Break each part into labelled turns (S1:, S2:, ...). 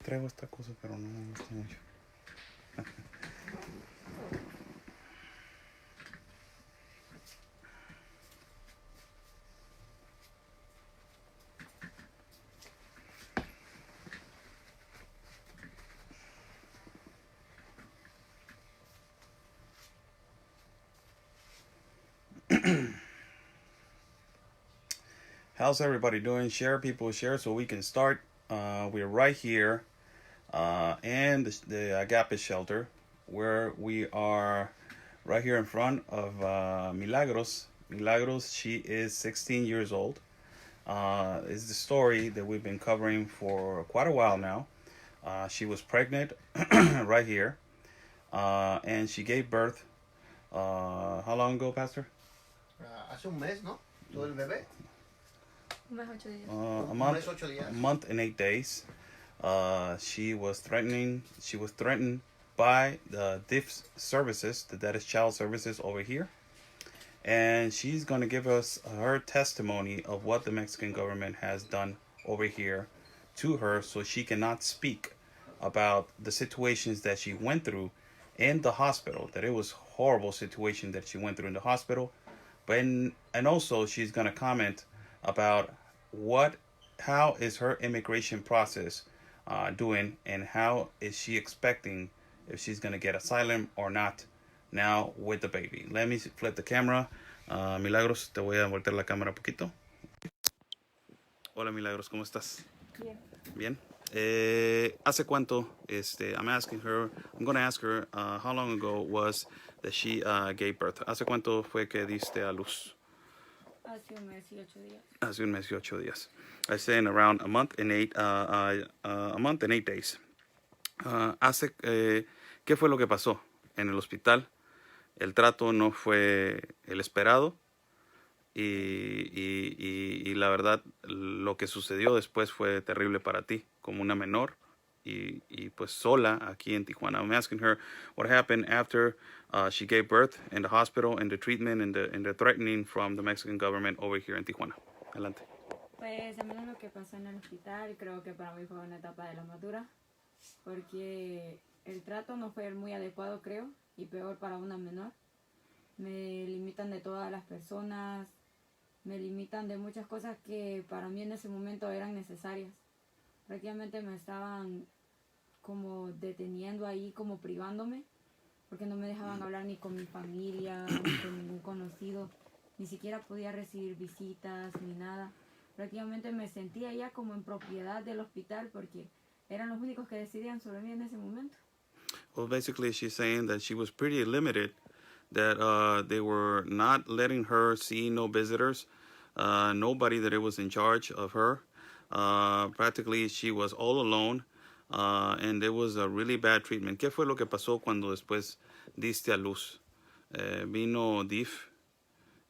S1: traigo esta cosa, pero no me gusta mucho. How's everybody doing? Share, people, share so we can start. We're right here in the Agape shelter where we are right here in front of Milagros. Milagros, she is 16 years old. Is the story that we've been covering for quite a while now. She was pregnant right here, and she gave birth. How long ago, Pastor?
S2: Hace un mes, ¿no? Todo el bebé.
S1: A month and 8 days. She was threatened by the DIF services, the That is Child Services over here. And she's going to give us her testimony of what the Mexican government has done over here to her, so she cannot speak about the situations that she went through in the hospital, that it was horrible situation that she went through in the hospital. And also she's going to comment about how is her immigration process doing, and how is she expecting if she's going to get asylum or not now with the baby. Let me flip the camera. Milagros, te voy a voltear la cámara un poquito. Hola Milagros, ¿cómo estás? Bien. ¿Hace cuánto? I'm going to ask her how long ago was that she gave birth. ¿Hace cuánto fue que diste a luz?
S3: Hace un mes y 8 días.
S1: Hace un mes y 8 días. I say in around a month and 8 days. ¿Qué fue lo que pasó en el hospital? El trato no fue el esperado y la verdad lo que sucedió después fue terrible para ti como una menor y pues sola aquí en Tijuana. I'm asking her what happened after she gave birth in the hospital, and the treatment and the threatening from the Mexican government over here in Tijuana. Adelante.
S3: Pues a mí lo que pasó en el hospital, creo que para mí fue una etapa de la madura, porque el trato no fue muy adecuado, creo, y peor para una menor. Me limitan de todas las personas, me limitan de muchas cosas que para mí en ese momento eran necesarias. Prácticamente me estaban como deteniendo ahí, como privándome, porque no me dejaban hablar ni con mi familia, ni con ningún conocido, ni siquiera podía recibir visitas, ni nada. Prácticamente me sentía ya como en propiedad del hospital, porque eran los únicos que decidían sobre mí en ese momento.
S1: Well, basically she's saying that she was pretty limited, that they were not letting her see no visitors, nobody that it was in charge of her. Practically she was all alone, and there was a really bad treatment. ¿Qué fue lo que pasó cuando después diste a luz? Vino DIF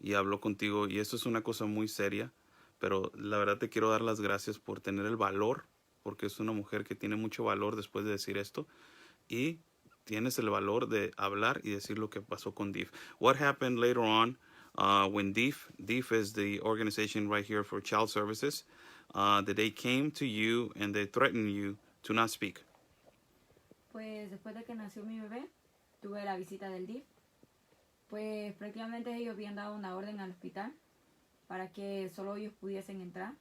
S1: y habló contigo, y esto es una cosa muy seria, pero la verdad te quiero dar las gracias por tener el valor, porque es una mujer que tiene mucho valor después de decir esto, y tienes el valor de hablar y decir lo que pasó con DIF. What happened later on when DIF is the organization right here for child services, that they came to you and they threatened you to not speak?
S3: Pues después de que nació mi bebé, tuve la visita del DIF. Pues prácticamente ellos habían dado una orden al hospital para que solo ellos pudiesen entrar.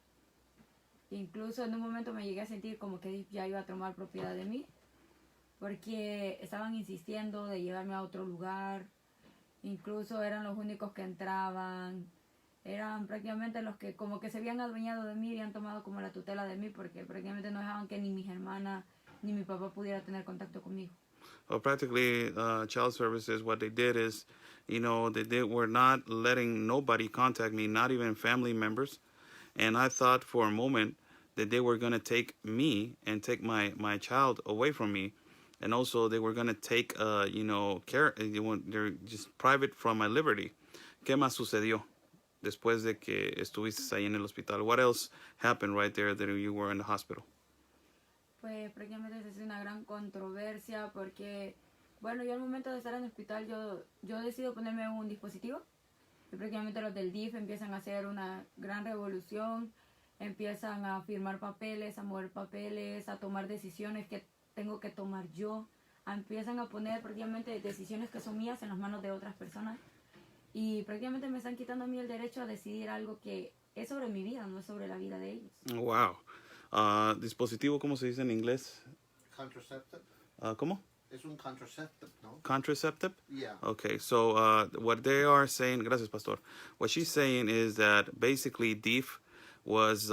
S3: Incluso en un momento me llegué a sentir como que DIF ya iba a tomar propiedad de mí, porque estaban insistiendo de llevarme a otro lugar. Incluso eran los únicos que entraban, eran prácticamente los que como que se habían adueñado de mí, habían tomado como la tutela de mí, porque prácticamente no dejaban que ni mis hermanas ni mi papá pudiera tener contacto conmigo.
S1: Well, practically, child services, what they did is, they were not letting nobody contact me, not even family members. And I thought for a moment that they were going to take me and take my child away from me. And also they were going to take, care, they're just private from my liberty. ¿Qué más sucedió después de que estuviste ahí en el hospital? What else happened right there that you were in the hospital?
S3: Pues prácticamente se hace una gran controversia, porque, bueno, yo al momento de estar en el hospital, yo decido ponerme un dispositivo, y prácticamente los del DIF empiezan a hacer una gran revolución, empiezan a firmar papeles, a mover papeles, a tomar decisiones que tengo que tomar yo, empiezan a poner prácticamente decisiones que son mías en las manos de otras personas y prácticamente me están quitando a mí el derecho a decidir algo que es sobre mi vida, no es sobre la vida de ellos.
S1: Wow. Dispositivo, ¿cómo se dice en inglés?
S2: Contraceptive.
S1: ¿Cómo?
S2: Es un contraceptive, ¿no?
S1: Contraceptive?
S2: Yeah.
S1: Okay, so what they are saying, gracias, Pastor. What she's saying is that basically Deef was,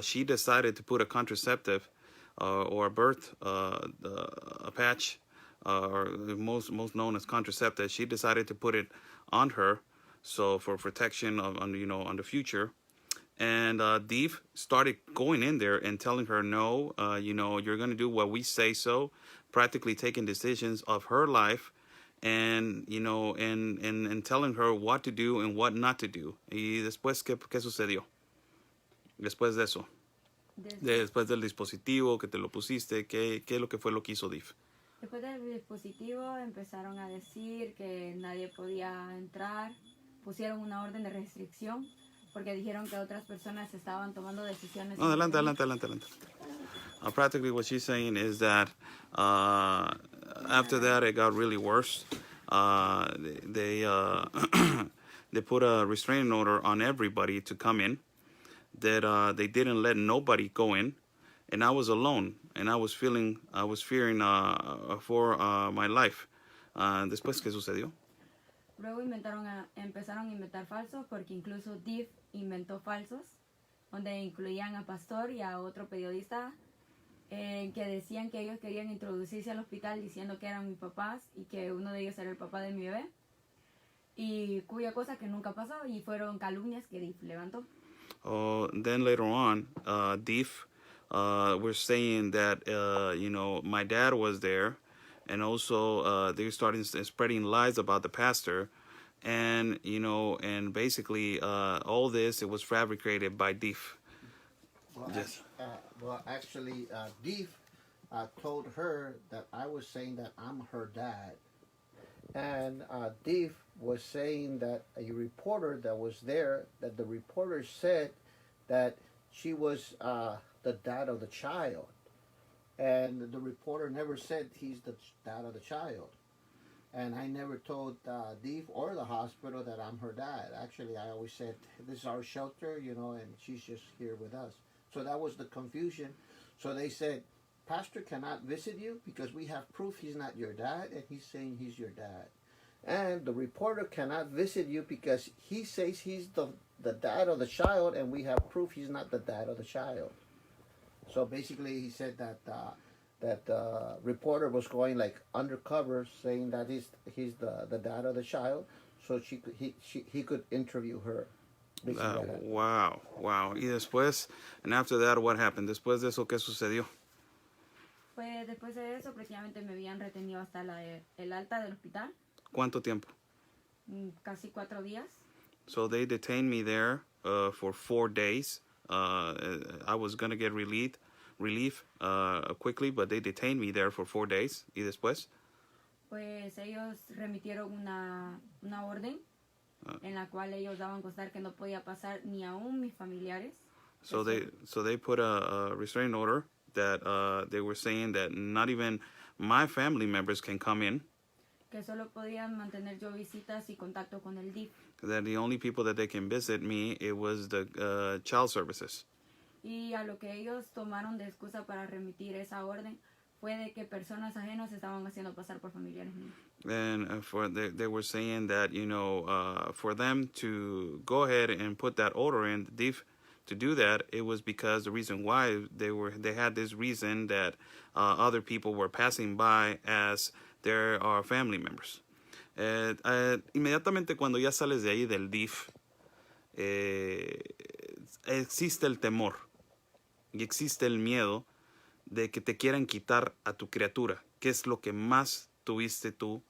S1: she decided to put a contraceptive or a birth, a patch, or most known as contraceptive. She decided to put it on her, so for protection on the future. And Deef started going in there and telling her, no, you're going to do what we say so, practically taking decisions of her life and, and telling her what to do and what not to do. Y después, ¿qué sucedió? Después de eso. Después del dispositivo que te lo pusiste, ¿qué es lo que fue lo que hizo Deef?
S3: Después del dispositivo empezaron a decir que nadie podía entrar, pusieron una orden de restricción porque dijeron que otras personas estaban tomando decisiones.
S1: No, adelante. Practically what she's saying is that after that it got really worse. They they put a restraining order on everybody to come in. That they didn't let nobody go in, and I was alone, and I was fearing for my life. Después, ¿qué sucedió?
S3: Luego empezaron a inventar falsos, porque incluso Deef inventó falsos, donde incluían a Pastor y a otro periodista, que decían que ellos querían introducirse al hospital diciendo que eran mis papás y que uno de ellos era el papá de mi bebé, y cuya cosa que nunca pasó, y fueron calumnias que Deef levantó.
S1: Then later on, Deef were saying that, my dad was there, and also they started spreading lies about the pastor, and, and basically all this, it was fabricated by Deef.
S2: Well,
S1: Yes.
S2: Actually, Deef told her that I was saying that I'm her dad. And Deef was saying that a reporter that was there, that the reporter said that she was the dad of the child. And the reporter never said he's the dad of the child. And I never told Deef or the hospital that I'm her dad. Actually, I always said, this is our shelter, and she's just here with us. So that was the confusion. So they said, Pastor cannot visit you because we have proof he's not your dad, and he's saying he's your dad. And the reporter cannot visit you because he says he's the dad of the child, and we have proof he's not the dad of the child. So basically, he said that the reporter was going like undercover, saying that he's the dad of the child, so he could interview her.
S1: Wow. Y después, and after that, what happened? Después de eso, ¿qué sucedió?
S3: Pues después de eso, prácticamente me habían retenido hasta el alta del hospital.
S1: ¿Cuánto tiempo?
S3: Casi 4 días.
S1: So they detained me there for 4 days. I was going to get relief quickly, but they detained me there for 4 days. ¿Y después?
S3: Pues ellos remitieron una orden en la cual ellos daban constar que no podía pasar ni aún mis familiares.
S1: So they put a restraining order that they were saying that not even my family members can come in.
S3: Que solo podían mantener yo visitas y contacto con el DIF.
S1: That the only people that they can visit me, it was the child services.
S3: Y a lo que ellos tomaron de excusa para remitir esa orden fue de que personas ajenas estaban haciendo pasar por familiares míos.
S1: And they were saying that, for them to go ahead and put that order in, the DIF to do that, it was because the reason why they had this reason that other people were passing by as their family members. Inmediatamente cuando ya sales de ahí del DIF, existe el temor y existe el miedo de que te quieran quitar a tu criatura. ¿Qué es lo que más tuviste tú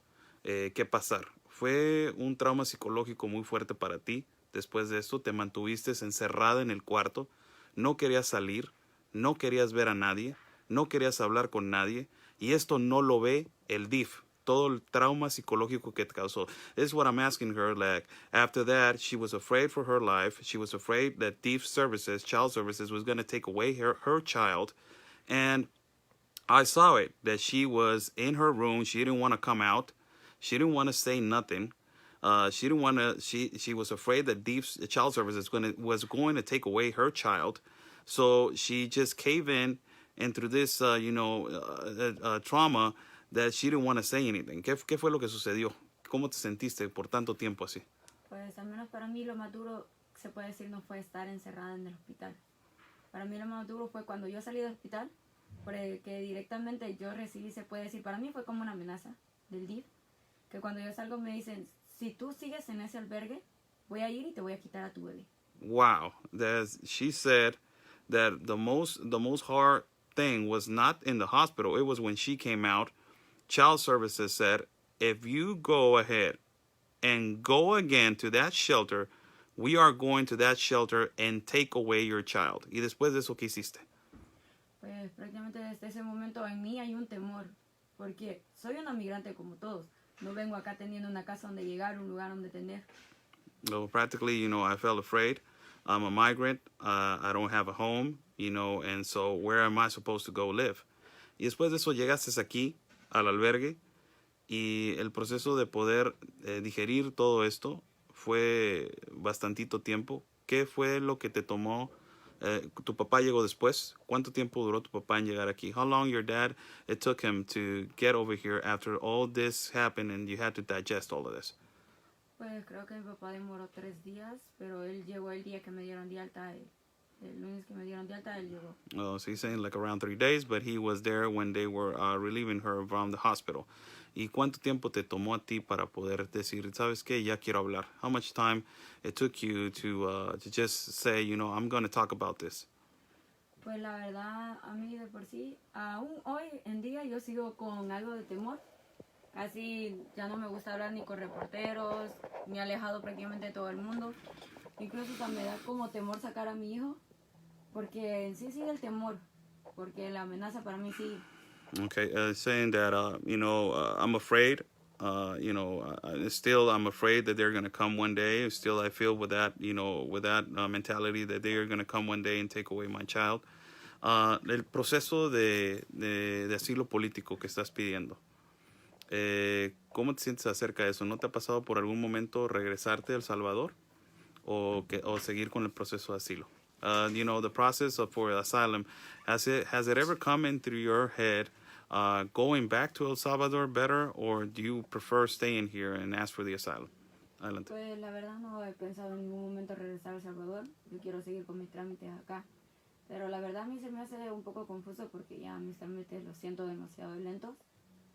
S1: que pasar? Fue un trauma psicológico muy fuerte para ti. Después de esto te mantuviste encerrada en el cuarto, no querías salir, no querías ver a nadie, no querías hablar con nadie, y esto no lo ve el DIF. todo el trauma psicológico que te causó. This is what I'm asking her. Like, after that, she was afraid for her life. She was afraid that child services, was going to take away her child. And I saw it, that she was in her room. She didn't want to come out. She didn't want to say nothing. She didn't want to. She was afraid that child services was going to take away her child. So she just caved in, and through this, trauma, that she didn't want to say anything. ¿Qué fue lo que sucedió? ¿Cómo te sentiste por tanto tiempo así?
S3: Pues al menos para mí lo más duro, se puede decir, no fue estar encerrada en el hospital. Para mí lo más duro fue cuando yo salí del hospital, porque directamente yo recibí, se puede decir, para mí fue como una amenaza del DIF, que cuando yo salgo me dicen, si tú sigues en ese albergue, voy a ir y te voy a quitar a tu bebé.
S1: Wow. She said that the most hard thing was not in the hospital. It was when she came out. Child services said, if you go ahead and go again to that shelter, we are going to that shelter and take away your child. Y después de eso, ¿qué hiciste?
S3: Pues prácticamente desde ese momento en mí hay un temor, porque soy una migrante como todos. No vengo acá teniendo una casa donde llegar, un lugar donde tener.
S1: So practically, I felt afraid. I'm a migrant. I don't have a home, and so where am I supposed to go live? Y después de eso llegaste aquí, al albergue, y el proceso de poder digerir todo esto fue bastantito tiempo. ¿Qué fue lo que te tomó? Tu papá llegó después. ¿Cuánto tiempo duró tu papá en llegar aquí? How long your dad, it took him to get over here after all this happened and you had to digest all of this?
S3: Pues creo que mi papá demoró 3 días, pero él llegó el día que me dieron de alta. El lunes que me dieron de alta, él llegó.
S1: Oh, so he's saying like around 3 days, but he was there when they were relieving her from the hospital. ¿Y cuánto tiempo te tomó a ti para poder decir, sabes qué, ya quiero hablar? How much time it took you to just say, I'm going to talk about this?
S3: Pues la verdad, a mí de por sí, aún hoy en día yo sigo con algo de temor. Casi ya no me gusta hablar ni con reporteros, me he alejado prácticamente de todo el mundo. Incluso me da como temor sacar a mi hijo, porque en sí sigue el temor, porque la amenaza para mí sí.
S1: Okay, saying that, I'm afraid, still I'm afraid that they're going to come one day. Still I feel with that mentality that they are going to come one day and take away my child. El proceso de asilo político que estás pidiendo. ¿Cómo te sientes acerca de eso? ¿No te ha pasado por algún momento regresarte a El Salvador o seguir con el proceso de asilo? The process for asylum, has it ever come in through your head going back to El Salvador better, or do you prefer staying here and ask for the asylum? Adelante.
S3: Pues la verdad no he pensado en ningún momento regresar a El Salvador. Yo quiero seguir con mis trámites acá. Pero la verdad a mí se me hace un poco confuso porque ya mis trámites los siento demasiado lentos.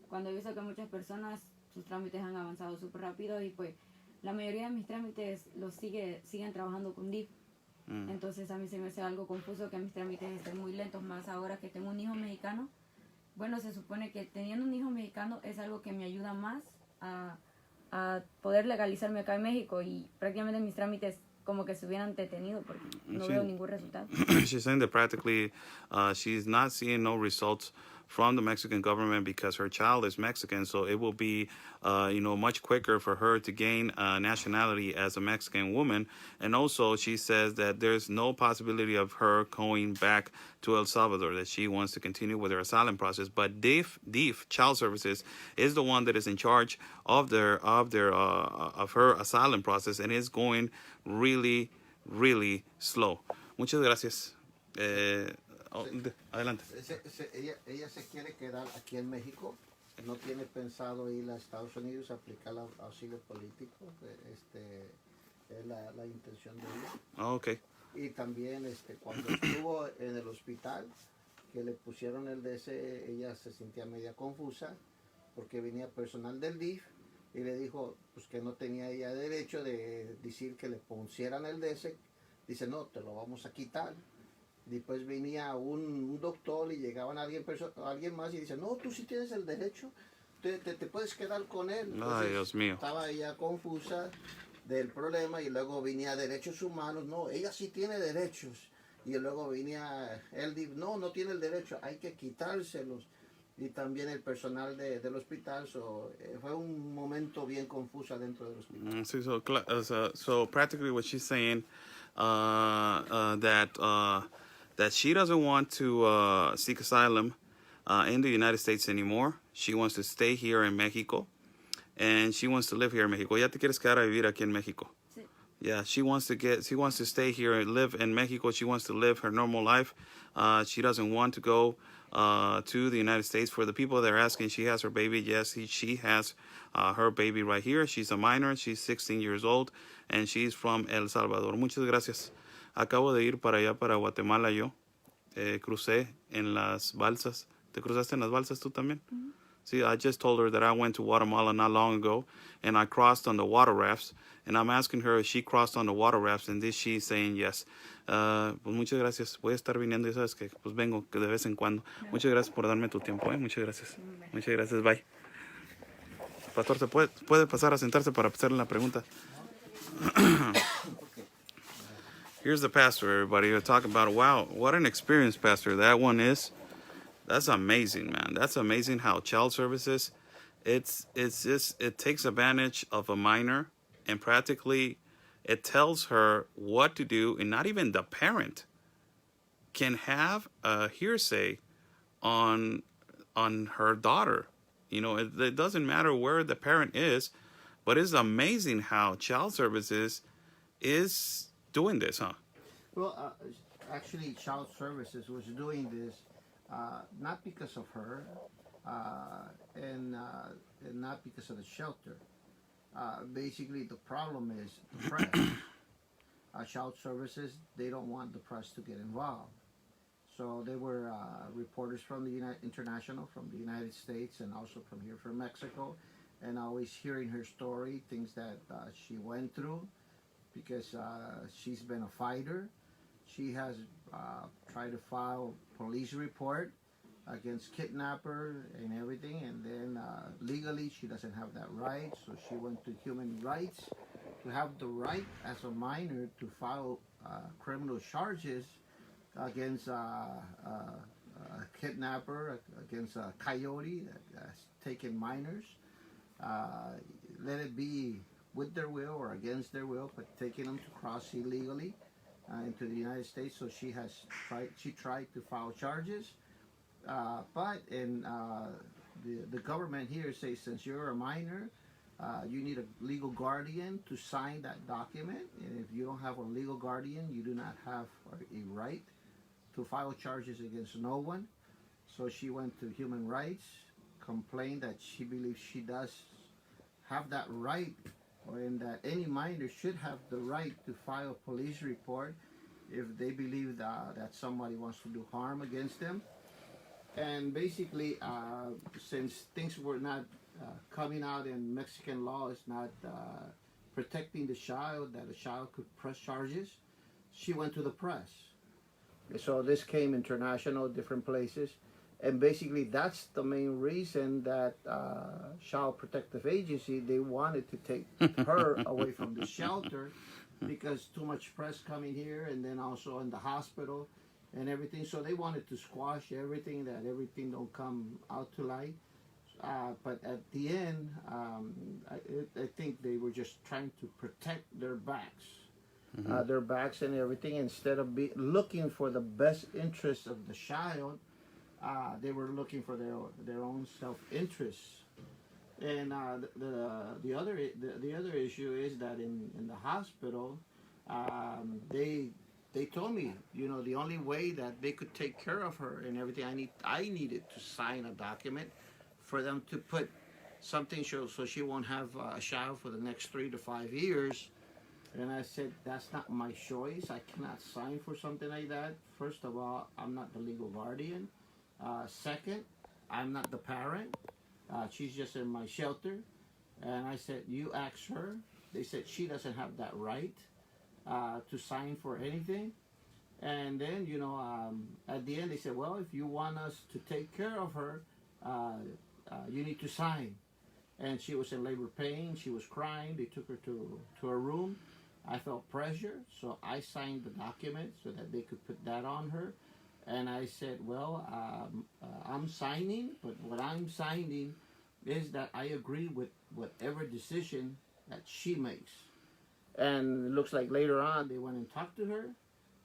S3: Cuando he visto que muchas personas, sus trámites han avanzado súper rápido y pues la mayoría de mis trámites los siguen trabajando con DIF. Entonces a mí se me hace algo confuso que mis trámites estén muy lentos, más ahora que tengo un hijo mexicano. Bueno, se supone que teniendo un hijo mexicano es algo que me ayuda más a poder legalizarme acá en México y prácticamente mis trámites como que se hubieran detenido porque no veo ningún resultado.
S1: She's saying that practically she's not seeing no results from the Mexican government because her child is Mexican, so it will be much quicker for her to gain nationality as a Mexican woman. And also she says that there's no possibility of her going back to El Salvador, that she wants to continue with her asylum process. But DIF Child Services is the one that is in charge of her asylum process, and it's going really, really slow. Muchas gracias. Adelante.
S2: Ella se quiere quedar aquí en México, no tiene pensado ir a Estados Unidos a aplicar asilo político, es la intención de ella.
S1: Oh, okay.
S2: Y también cuando estuvo en el hospital, que le pusieron el DS, ella se sentía media confusa, porque venía personal del DIF y le dijo pues que no tenía ella derecho de decir que le pusieran el DS. Dice, no, te lo vamos a quitar. Después venía un doctor y llegaban alguien más y dice, no, tú sí tienes el derecho, te puedes quedar con él. Entonces,
S1: ay, Dios mío.
S2: Estaba ella confusa del problema y luego venía derechos humanos, no, ella sí tiene derechos. Y luego venía él, no tiene el derecho, hay que quitárselos. y también el personal del hospital. Fue un momento bien confuso dentro del hospital.
S1: So practically what she's saying, that she doesn't want to seek asylum in the United States anymore. She wants to stay here in Mexico, and she wants to live here in Mexico. Ya te quieres quedar a vivir aquí en Mexico.
S3: Sí.
S1: Yeah, she wants to stay here and live in Mexico. She wants to live her normal life. She doesn't want to go to the United States. For the people that are asking, she has her baby. Yes, she has her baby right here. She's a minor. She's 16 years old, and she's from El Salvador. Muchas gracias. Acabo de ir para allá, para Guatemala yo. Crucé en las balsas. ¿Te cruzaste en las balsas tú también?
S3: Mm-hmm.
S1: See, I just told her that I went to Guatemala not long ago, and I crossed on the water rafts. And I'm asking her if she crossed on the water rafts, and she's saying yes. Pues muchas gracias. Voy a estar viniendo, y sabes que pues vengo de vez en cuando. Muchas gracias por darme tu tiempo, Muchas gracias. Muchas gracias, bye. Pastor, ¿se puede pasar a sentarse para hacerle la pregunta? Here's the pastor, everybody. We're talking about, wow, what an experience, pastor, that one is. That's amazing, man. That's amazing how child services, it takes advantage of a minor, and practically it tells her what to do, and not even the parent can have a hearsay on her daughter. You know, it doesn't matter where the parent is, but it's amazing how child services is doing this, huh?
S2: Well, actually, child services was doing this not because of her, and not because of the shelter. Basically, the problem is the press. Child services, they don't want the press to get involved. So they were reporters from the international, from the United States, and also from here, from Mexico, and always hearing her story, things that she went through, because she's been a fighter. She has tried to file police report against kidnapper and everything, and then legally she doesn't have that right, so she went to human rights to have the right as a minor to file criminal charges against a kidnapper, against a coyote that's taken minors, let it be with their will or against their will, but taking them to cross illegally into the United States. So she tried to file charges, but the government here says, since you're a minor, you need a legal guardian to sign that document, and if you don't have a legal guardian, you do not have a right to file charges against no one. So she went to human rights, complained that she believes she does have that right, and that any minor should have the right to file a police report if they believe that somebody wants to do harm against them. And basically, since things were not coming out in Mexican law, is not protecting the child, that a child could press charges, she went to the press. So this came international, different places. And basically, that's the main reason that Child Protective Agency, they wanted to take her away from the shelter, because too much press coming here, and then also in the hospital and everything. So they wanted to squash everything, that everything don't come out to light. But at the end, I think they were just trying to protect their backs. Mm-hmm. Their backs and everything, instead of looking for the best interest of the child, they were looking for their own self-interest. And the other issue is that in the hospital, they told me, the only way that they could take care of her and everything, I needed to sign a document for them to put something so she won't have a child for the next 3 to 5 years. And I said, that's not my choice. I cannot sign for something like that. First of all, I'm not the legal guardian. Second, I'm not the parent. She's just in my shelter. And I said, you ask her. They said she doesn't have that right to sign for anything. And then, at the end, they said, well, if you want us to take care of her, you need to sign. And she was in labor pain. She was crying. They took her to her room. I felt pressure, so I signed the document so that they could put that on her. And I said, well, I'm signing, but what I'm signing is that I agree with whatever decision that she makes. And it looks like later on they went and talked to her.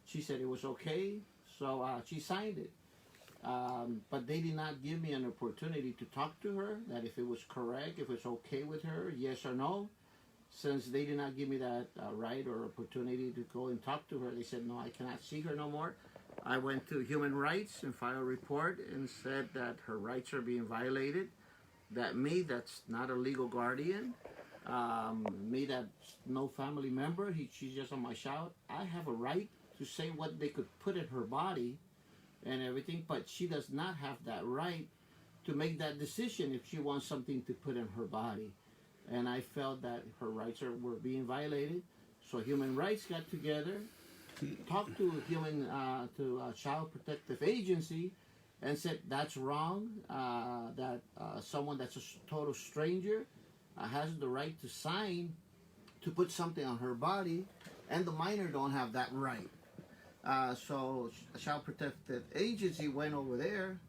S2: She said it was okay, so she signed it. But they did not give me an opportunity to talk to her, that if it was correct, if it's okay with her, yes or no. Since they did not give me that right or opportunity to go and talk to her, they said, no, I cannot see her no more. I went to Human Rights and filed a report and said that her rights are being violated. That me, that's not a legal guardian. Me, that's no family member. She's just on my child. I have a right to say what they could put in her body and everything, but she does not have that right to make that decision if she wants something to put in her body. And I felt that her rights were being violated. So Human Rights got together, talked to Child Protective Agency, and said that's wrong. That someone that's a total stranger has the right to sign to put something on her body, and the minor don't have that right. So Child Protective Agency went over there,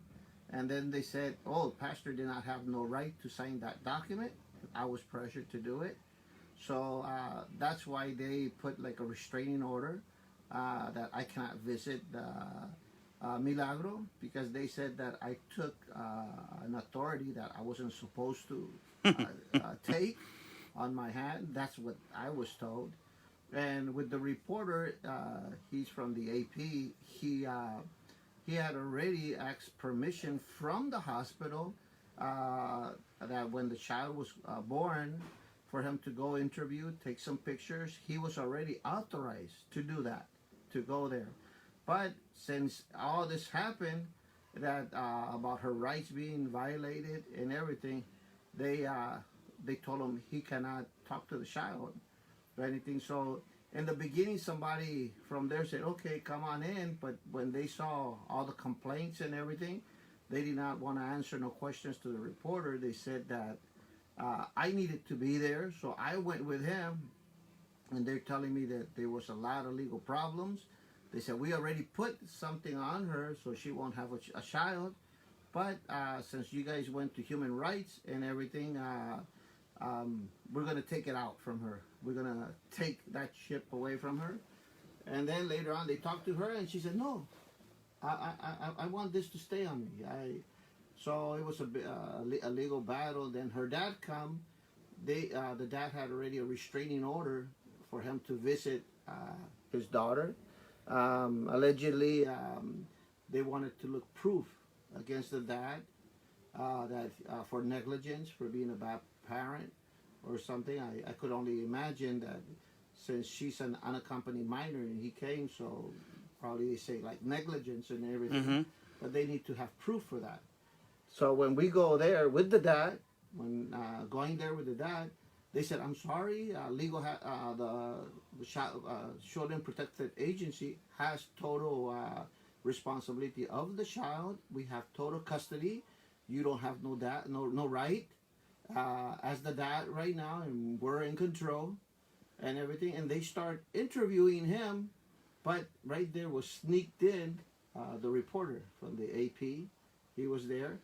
S2: and then they said, "Oh, pastor did not have no right to sign that document." I was pressured to do it, so that's why they put like a restraining order that I cannot visit Milagro, because they said that I took an authority that I wasn't supposed to take on my hand. That's what I was told. And with the reporter, he's from the AP. He had already asked permission from the hospital that when the child was born, for him to go interview, take some pictures. He was already authorized to do that, to go there. But since all this happened, that about her rights being violated and everything, they told him he cannot talk to the child or anything. So in the beginning, somebody from there said, "Okay, come on in." But when they saw all the complaints and everything, they did not want to answer no questions to the reporter. They said that I needed to be there, so I went with him. And they're telling me that there was a lot of legal problems. They said, we already put something on her so she won't have a child. But since you guys went to Human Rights and everything, we're going to take it out from her. We're going to take that ship away from her. And then later on, they talked to her, and she said, no, I want this to stay on me. So it was a legal battle. Then her dad come. The dad had already a restraining order for him to visit his daughter. Allegedly, they wanted to look proof against the dad that for negligence, for being a bad parent or something. I could only imagine that since she's an unaccompanied minor and he came, so probably they say like negligence and everything. Mm-hmm. But they need to have proof for that. So when we go there with the dad, when going there with the dad, they said, "I'm sorry, the Children Protective Agency has total responsibility of the child. We have total custody. You don't have no right as the dad right now, and we're in control and everything." And they start interviewing him, but right there was sneaked in the reporter from the AP. He was there,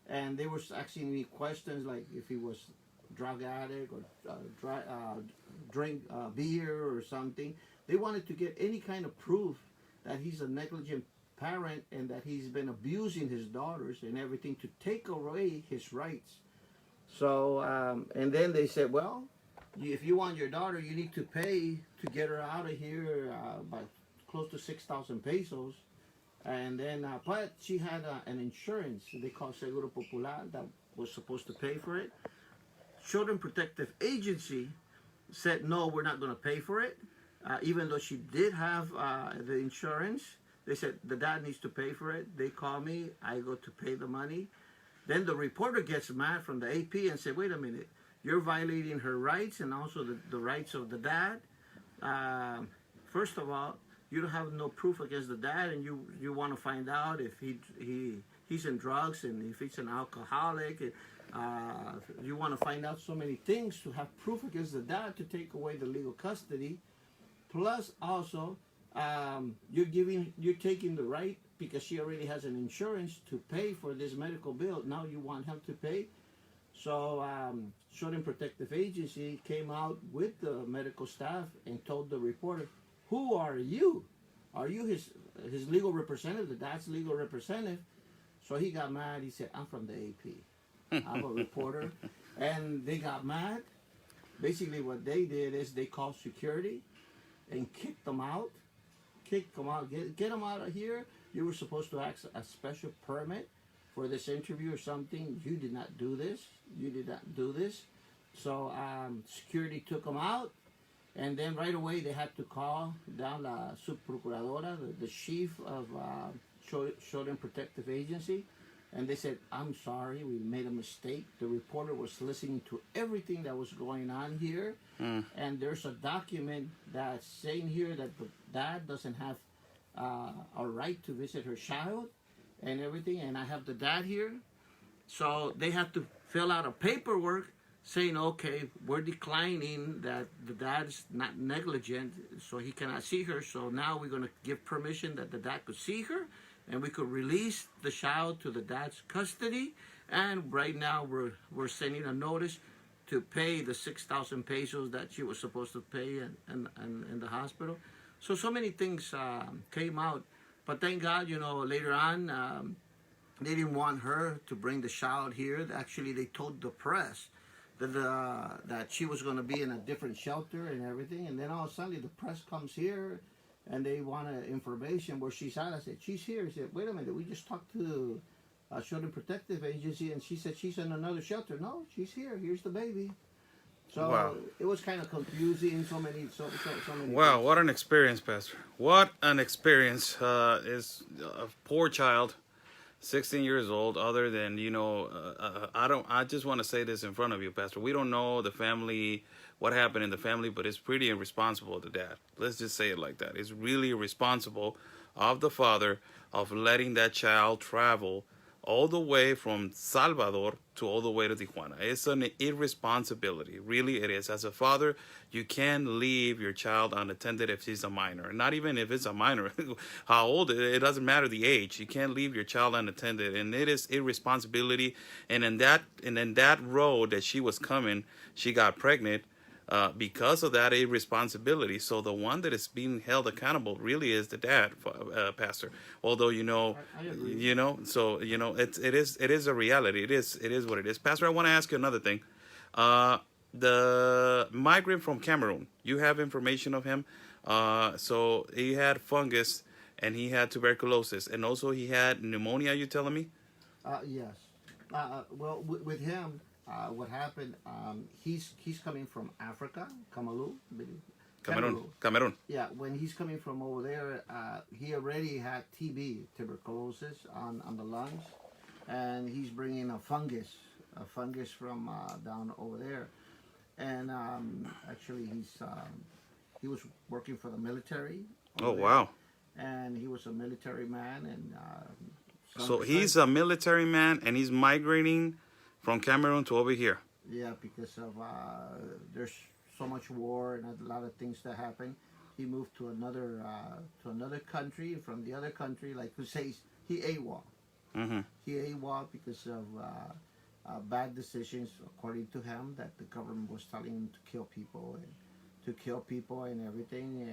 S2: and they were asking me questions like if he was drug addict or drink beer or something. They wanted to get any kind of proof that he's a negligent parent and that he's been abusing his daughters and everything to take away his rights. So, and then they said, well, if you want your daughter, you need to pay to get her out of here by close to 6,000 pesos. And then, but she had an insurance they call Seguro Popular that was supposed to pay for it. Children Protective Agency said, no, we're not going to pay for it. Even though she did have the insurance, they said the dad needs to pay for it. They call me, I go to pay the money. Then the reporter gets mad from the AP and said, wait a minute, you're violating her rights and also the rights of the dad. First of all, you don't have no proof against the dad, and you want to find out if he's in drugs and if he's an alcoholic. And, you want to find out so many things to have proof against the dad to take away the legal custody. Plus, also, you're taking the right because she already has an insurance to pay for this medical bill. Now you want him to pay. So Children Protective Agency came out with the medical staff and told the reporter, "Who are you? Are you his legal representative, the dad's legal representative?" So he got mad. He said, "I'm from the AP. I'm a reporter." And they got mad. Basically what they did is they called security and kicked them out. Get them out of here. You were supposed to ask a special permit for this interview or something. You did not do this. You did not do this. So security took them out. And then right away they had to call down la subprocuradora, the chief of Children Protective Agency. And they said, "I'm sorry, we made a mistake. The reporter was listening to everything that was going on here. And there's a document that's saying here that the dad doesn't have a right to visit her child and everything. And I have the dad here." So they have to fill out a paperwork saying, "Okay, we're declining that the dad's not negligent, so he cannot see her. So now we're going to give permission that the dad could see her, and we could release the child to the dad's custody. And right now we're sending a notice to pay the 6,000 pesos that she was supposed to pay in the hospital." So many things came out. But thank God, later on, they didn't want her to bring the child here. Actually, they told the press that she was going to be in a different shelter and everything. And then all of a sudden, the press comes here and they want information where she's at. I said, "She's here." He said, "Wait a minute, we just talked to Children Protective Agency and she said she's in another shelter." "No, she's here. Here's the baby." So
S1: wow.
S2: It was kind of confusing. So many.
S1: Wow, what an experience, Pastor. What an experience. Is a poor child, 16 years old. Other than I just want to say this in front of you, Pastor. We don't know the family, what happened in the family, but it's pretty irresponsible of the dad. Let's just say it like that. It's really irresponsible of the father of letting that child travel all the way from Salvador to all the way to Tijuana. It's an irresponsibility. Really, it is. As a father, you can't leave your child unattended if she's a minor. Not even if it's a minor. How old, it doesn't matter the age. You can't leave your child unattended. And it is irresponsibility. And in that road that she was coming, she got pregnant. Because of that irresponsibility. So the one that is being held accountable really is the dad, Pastor. Although
S2: I agree.
S1: So it is a reality. It is what it is. Pastor, I want to ask you another thing. The migrant from Cameroon, you have information of him. So he had fungus and he had tuberculosis and also he had pneumonia. You telling me?
S2: Yes. Well, with him. What happened? He's coming from Africa,
S1: Cameroon.
S2: Yeah, when he's coming from over there, he already had TB, tuberculosis, on the lungs, and he's bringing a fungus from down over there, and actually he was working for the military.
S1: Oh wow!
S2: And he was a military man, and
S1: so he's a military man, and he's migrating from Cameroon to over here.
S2: Yeah, because of there's so much war and a lot of things that happen. He moved to another country. From the other country, like who says he AWOL.
S1: Mm-hmm.
S2: He AWOL because of bad decisions, according to him, that the government was telling him to kill people and everything.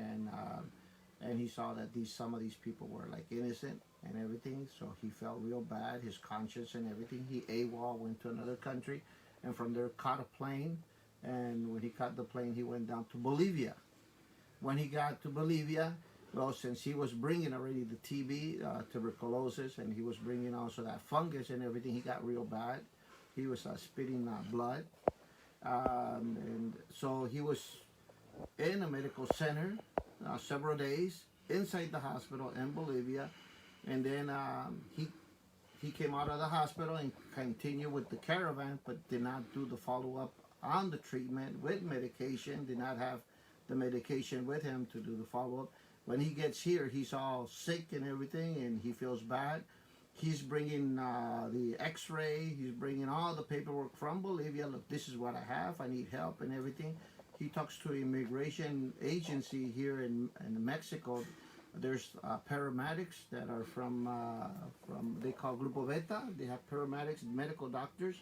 S2: And he saw that some of these people were like innocent and everything, so he felt real bad, his conscience and everything. He AWOL, went to another country, and from there caught a plane, and when he caught the plane, he went down to Bolivia. When he got to Bolivia, well, since he was bringing already the TB, tuberculosis, and he was bringing also that fungus and everything, he got real bad. He was spitting blood, and so he was in a medical center several days inside the hospital in Bolivia. And then he came out of the hospital and continued with the caravan, but did not do the follow-up on the treatment with medication, did not have the medication with him to do the follow-up. When he gets here, he's all sick and everything, and he feels bad. He's bringing the x-ray, he's bringing all the paperwork from Bolivia. Look, this is what I have, I need help and everything. He talks to immigration agency here in Mexico. There's paramedics that are from they call Grupo Beta. They have paramedics, medical doctors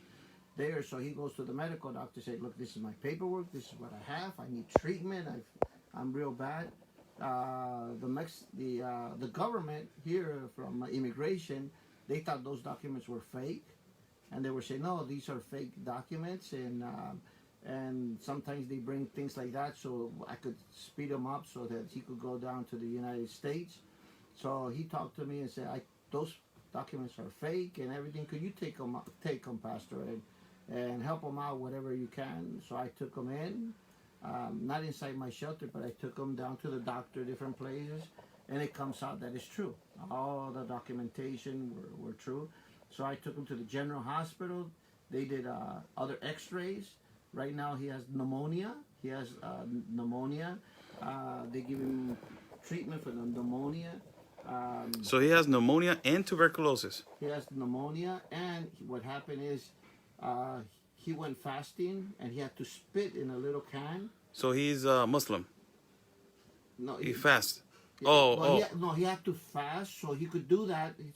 S2: there. So he goes to the medical doctor, say, look, this is my paperwork. This is what I have. I need treatment. I'm real bad. The government here from immigration, they thought those documents were fake, and they were saying, no, these are fake documents, and sometimes they bring things like that, so I could speed him up so that he could go down to the United States. So he talked to me and said, those documents are fake and everything. Could you take them, Pastor, and help them out whatever you can? So I took them in, not inside my shelter, but I took them down to the doctor, different places, and it comes out that it's true. All the documentation were true. So I took him to the general hospital. They did other x-rays. Right now he has pneumonia. They give him treatment for the pneumonia.
S1: So he has pneumonia and tuberculosis.
S2: He has pneumonia, and what happened is he went fasting, and he had to spit in a little can.
S1: So he's Muslim.
S2: No,
S1: he fasts.
S2: Yeah, he had to fast, so he could do that. In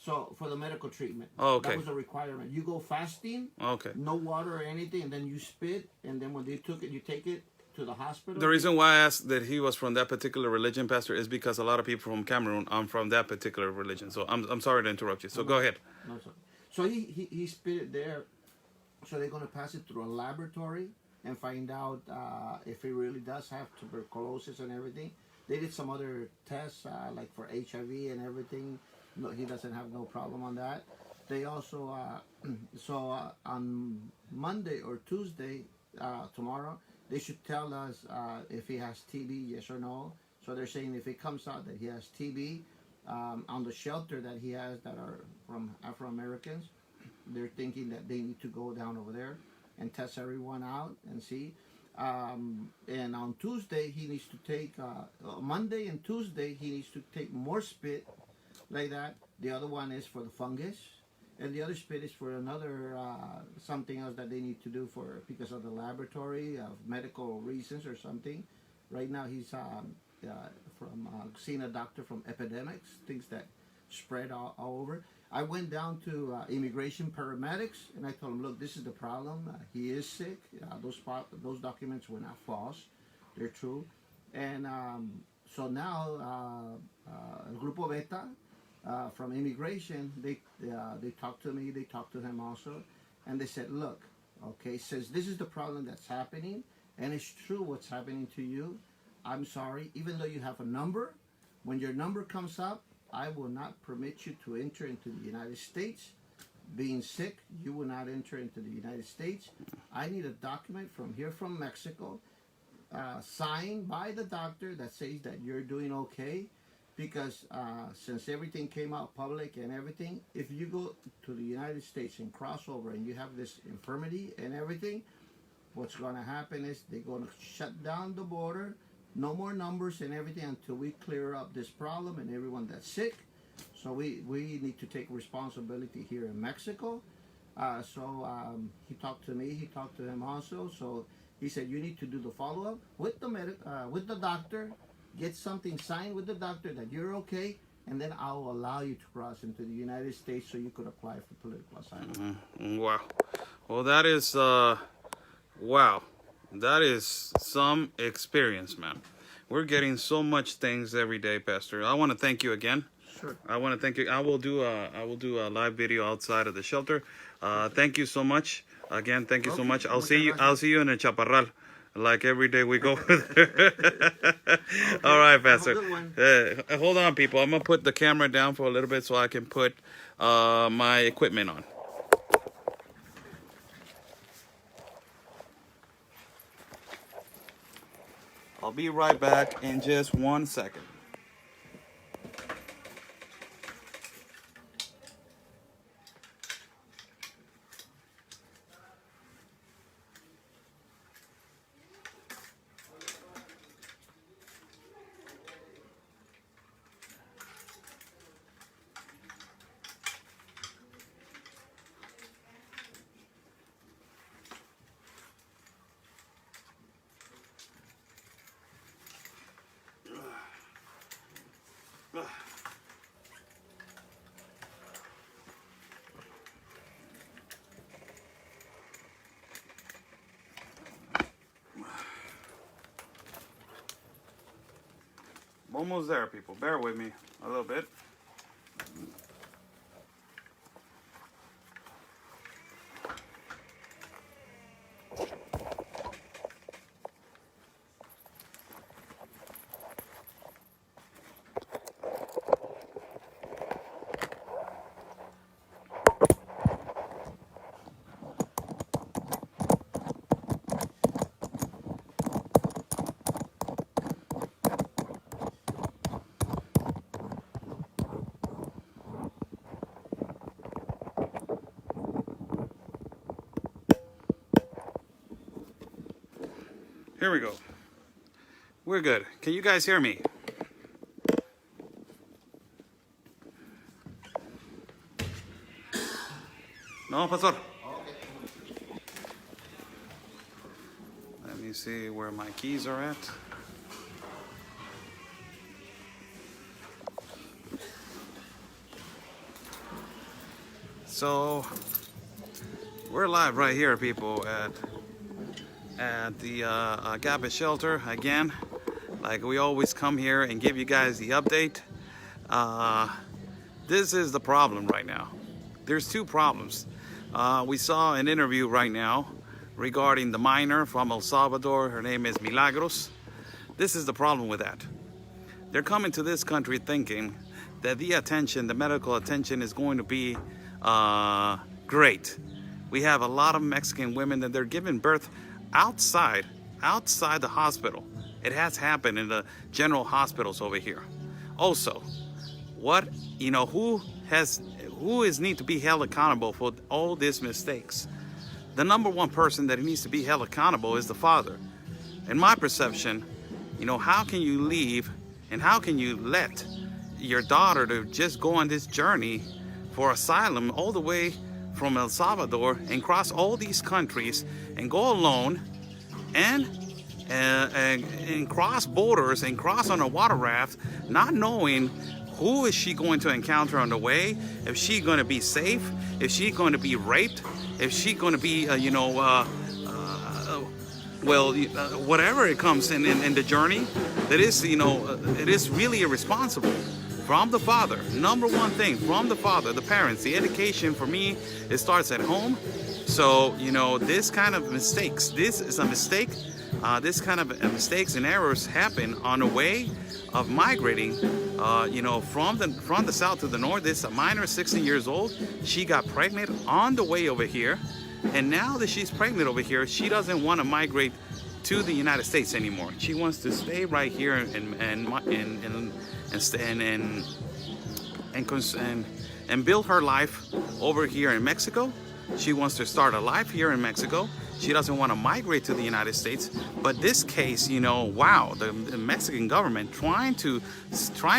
S2: so for the medical treatment.
S1: Oh, okay.
S2: That was a requirement. You go fasting.
S1: Okay.
S2: No water or anything, and then you spit, and then when they took it, you take it to the hospital.
S1: The reason why I asked that he was from that particular religion, Pastor, is because a lot of people from Cameroon are from that particular religion. So I'm sorry to interrupt you. So go ahead.
S2: No, sorry. So he spit it there. So they're going to pass it through a laboratory and find out if he really does have tuberculosis and everything. They did some other tests, like for HIV and everything. No, he doesn't have no problem on that. They also, on Monday or Tuesday, tomorrow, they should tell us if he has TB, yes or no. So they're saying if it comes out that he has TB, on the shelter that he has that are from Afro-Americans, they're thinking that they need to go down over there and test everyone out and see. And on Tuesday, he needs to take, Monday and Tuesday, he needs to take more spit like that. The other one is for the fungus. And the other spit is for another, something else that they need to do because of the laboratory of medical reasons or something. Right now he's seeing a doctor from epidemics, things that spread all over. I went down to immigration paramedics, and I told him, look, this is the problem. He is sick. Those documents were not false. They're true. And so now, Grupo Beta from immigration, they talked to me. They talked to him also. And they said, look, okay, says this is the problem that's happening, and it's true what's happening to you. I'm sorry, even though you have a number, when your number comes up, I will not permit you to enter into the United States. Being sick, you will not enter into the United States. I need a document from here from Mexico, signed by the doctor that says that you're doing okay. Because since everything came out public and everything, if you go to the United States and cross over and you have this infirmity and everything, what's going to happen is they're going to shut down the border. No more numbers and everything until we clear up this problem and everyone that's sick. So we need to take responsibility here in Mexico. He talked to me. He talked to him also. So he said, you need to do the follow-up with the doctor. Get something signed with the doctor that you're okay, and then I will allow you to cross into the United States so you could apply for political asylum.
S1: Wow. Well, that is, wow. That is some experience, man. We're getting so much things every day, Pastor. I want to thank you again.
S2: Sure.
S1: I want to thank you. I will do a live video outside of the shelter. Thank you so much. Again, thank you so much. I'll see you in a chaparral. Like every day we go over there. Okay. All right, Pastor. Hold on, people. I'm going to put the camera down for a little bit so I can put my equipment on. I'll be right back in just 1 second. almost there, people. Bear with me a little bit. Here we go. We're good. Can you guys hear me? No, Pastor. Let me see where my keys are at. So we're live right here, people, at the Agape shelter again. Like we always come here and give you guys the update. This is the problem right now. There's two problems. We saw an interview right now regarding the minor from El Salvador. Her name is Milagros. This is the problem with that. They're coming to this country thinking that the medical attention is going to be great. We have a lot of Mexican women that they're giving birth outside the hospital. It has happened in the general hospitals over here. Also, who need to be held accountable for all these mistakes? The number one person that needs to be held accountable is the father. In my perception, how can you leave and how can you let your daughter to just go on this journey for asylum all the way from El Salvador and cross all these countries and go alone and cross borders and cross on a water raft, not knowing who is she going to encounter on the way, if she's going to be safe, if she's going to be raped, if she's going to be, whatever it comes in the journey, that is, it is really irresponsible. From the father, number one thing, from the father, the parents, the education for me, it starts at home. So, this kind of mistakes, this is a mistake. This kind of mistakes and errors happen on the way of migrating, from the south to the north. This is a minor, 16 years old. She got pregnant on the way over here. And now that she's pregnant over here, she doesn't want to migrate to the United States anymore. She wants to stay right here and build her life over here in Mexico. She wants to start a life here in Mexico. She doesn't want to migrate to the United States. But this case, wow, the Mexican government trying to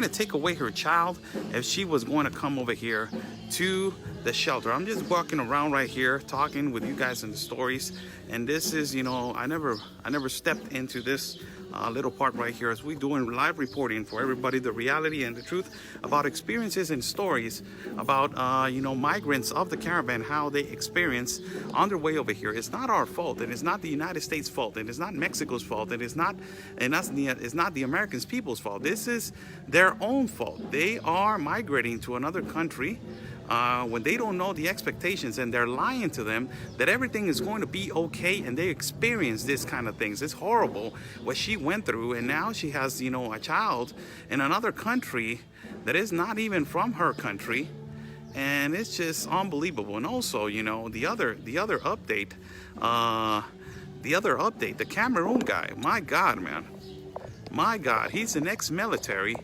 S1: take away her child if she was going to come over here to the shelter. I'm just walking around right here talking with you guys in the stories, and this is, I never stepped into this little part right here as we doing live reporting for everybody, the reality and the truth about experiences and stories about migrants of the caravan, how they experience on their way over here. It's not our fault, and it's not the United States fault, and it's not Mexico's fault, and it's not the American people's fault. This is their own fault. They are migrating to another country when they don't know the expectations, and they're lying to them that everything is going to be okay, and they experience this kind of things. It's horrible what she went through, and now she has a child in another country that is not even from her country, and it's just unbelievable. And also, the other update, the Cameroon guy, my God, man, my God, he's an ex-military.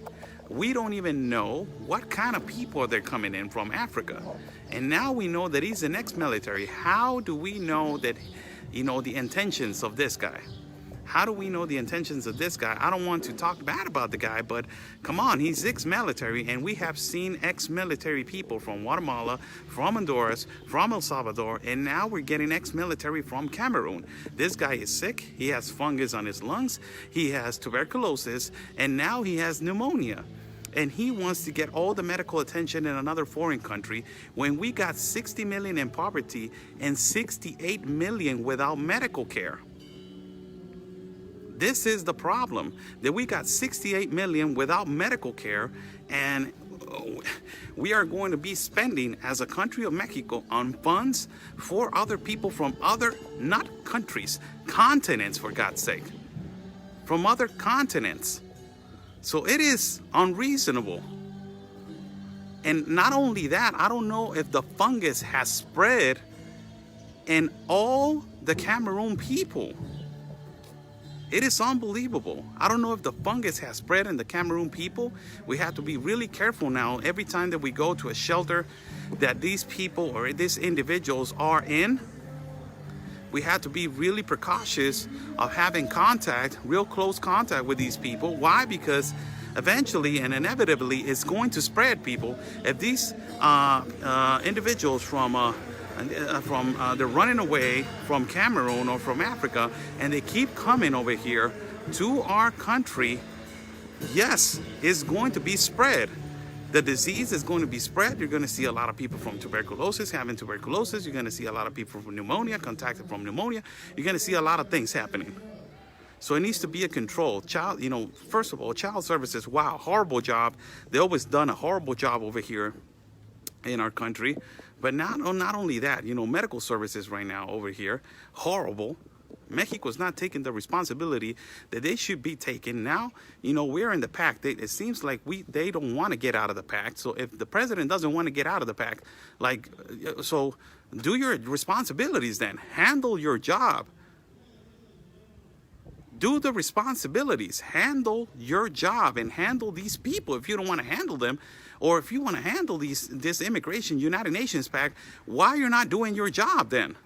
S1: We don't even know what kind of people they're coming in from Africa. And now we know that he's an ex-military. How do we know that, the intentions of this guy? How do we know the intentions of this guy? I don't want to talk bad about the guy, but come on, he's ex-military, and we have seen ex-military people from Guatemala, from Honduras, from El Salvador, and now we're getting ex-military from Cameroon. This guy is sick. He has fungus on his lungs. He has tuberculosis, and now he has pneumonia. And he wants to get all the medical attention in another foreign country when we got 60 million in poverty and 68 million without medical care. This is the problem, that we got 68 million without medical care, and we are going to be spending as a country of Mexico on funds for other people from other, not countries, continents, for God's sake, from other continents. So it is unreasonable. And not only that, I don't know if the fungus has spread in all the Cameroon people. It is unbelievable. I don't know if the fungus has spread in the Cameroon people. We have to be really careful now every time that we go to a shelter that these people or these individuals are in. We have to be really precautious of having contact, real close contact with these people. Why? Because eventually and inevitably it's going to spread, people. If these individuals they're running away from Cameroon or from Africa, and they keep coming over here to our country, yes, it's going to be spread. The disease is going to be spread. You're going to see a lot of people from tuberculosis having tuberculosis. You're going to see a lot of people from pneumonia, contacted from pneumonia. You're going to see a lot of things happening. So it needs to be a control. First of all, child services, wow, horrible job. They always done a horrible job over here in our country. But not only that, medical services right now over here, horrible. Mexico's not taking the responsibility that they should be taking. Now, we're in the pact. It seems like they don't want to get out of the pact. So if the president doesn't want to get out of the pact, so do your responsibilities then. Handle your job. Do the responsibilities. Handle your job and handle these people. If you don't want to handle them, or if you want to handle this immigration United Nations pact, why you're not doing your job then?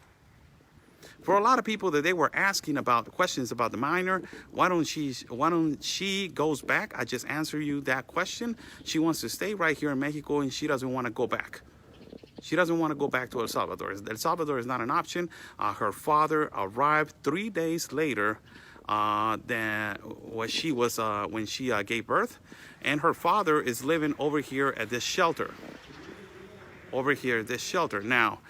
S1: For a lot of people that they were asking about questions about the minor, why don't she goes back? I just answer you that question. She wants to stay right here in Mexico, and she doesn't want to go back. She doesn't want to go back to El Salvador. El Salvador is not an option. Her father arrived 3 days later than when she gave birth, and her father is living over here at this shelter. Now,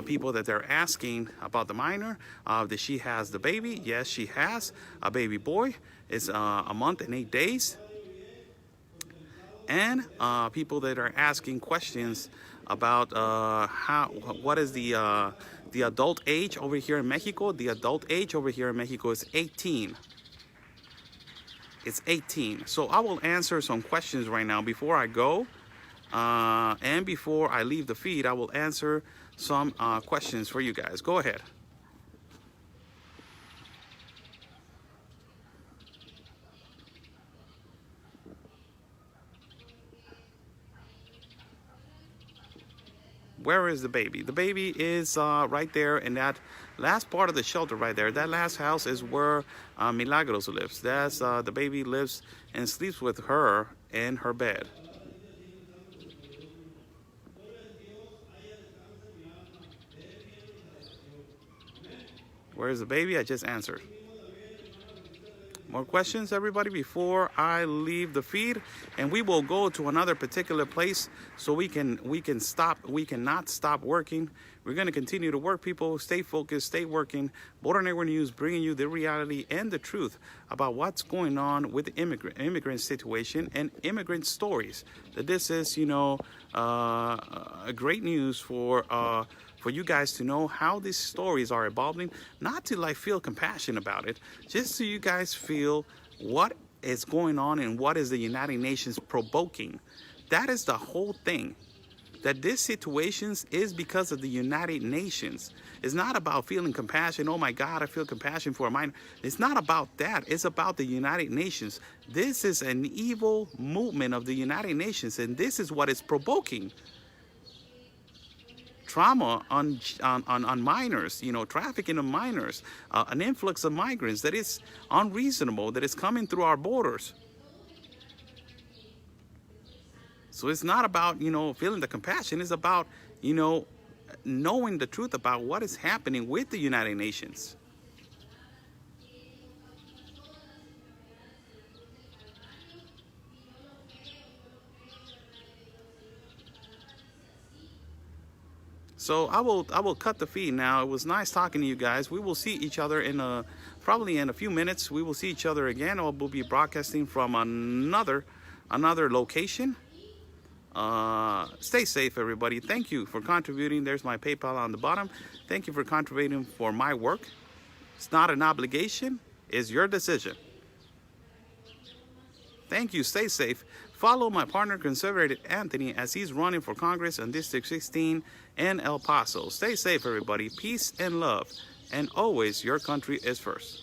S1: people that they're asking about the minor, that she has the baby. Yes, she has a baby boy. It's a month and 8 days. And people that are asking questions about what is the adult age over here in Mexico. The adult age over here in Mexico is 18. It's 18. So I will answer some questions right now before I go. And before I leave the feed, I will answer some questions for you guys. Go ahead. Where is the baby? The baby is right there in that last part of the shelter right there. That last house is where Milagros lives. That's the baby lives and sleeps with her in her bed. Where is the baby? I just answered. More questions, everybody, before I leave the feed, and we will go to another particular place so we cannot stop working. We're going to continue to work, people. Stay focused, stay working. Border Network News bringing you the reality and the truth about what's going on with the immigrant situation and immigrant stories. That this is, a great news for you guys to know how these stories are evolving, not to feel compassion about it, just so you guys feel what is going on and what is the United Nations provoking. That is the whole thing. That this situations is because of the United Nations. It's not about feeling compassion. Oh my God, I feel compassion for a minor. It's not about that. It's about the United Nations. This is an evil movement of the United Nations, and this is what it's provoking. Trauma on minors, trafficking of minors, an influx of migrants that is unreasonable, that is coming through our borders. So it's not about, feeling the compassion. It's about, knowing the truth about what is happening with the United Nations. So I will cut the feed now. It was nice talking to you guys. We will see each other probably in a few minutes. We will see each other again. We'll be broadcasting from another location. Stay safe, everybody. Thank you for contributing. There's my PayPal on the bottom. Thank you for contributing for my work. It's not an obligation. It's your decision. Thank you. Stay safe. Follow my partner, Conservative Anthony, as he's running for Congress in District 16 in El Paso. Stay safe, everybody. Peace and love. And always, your country is first.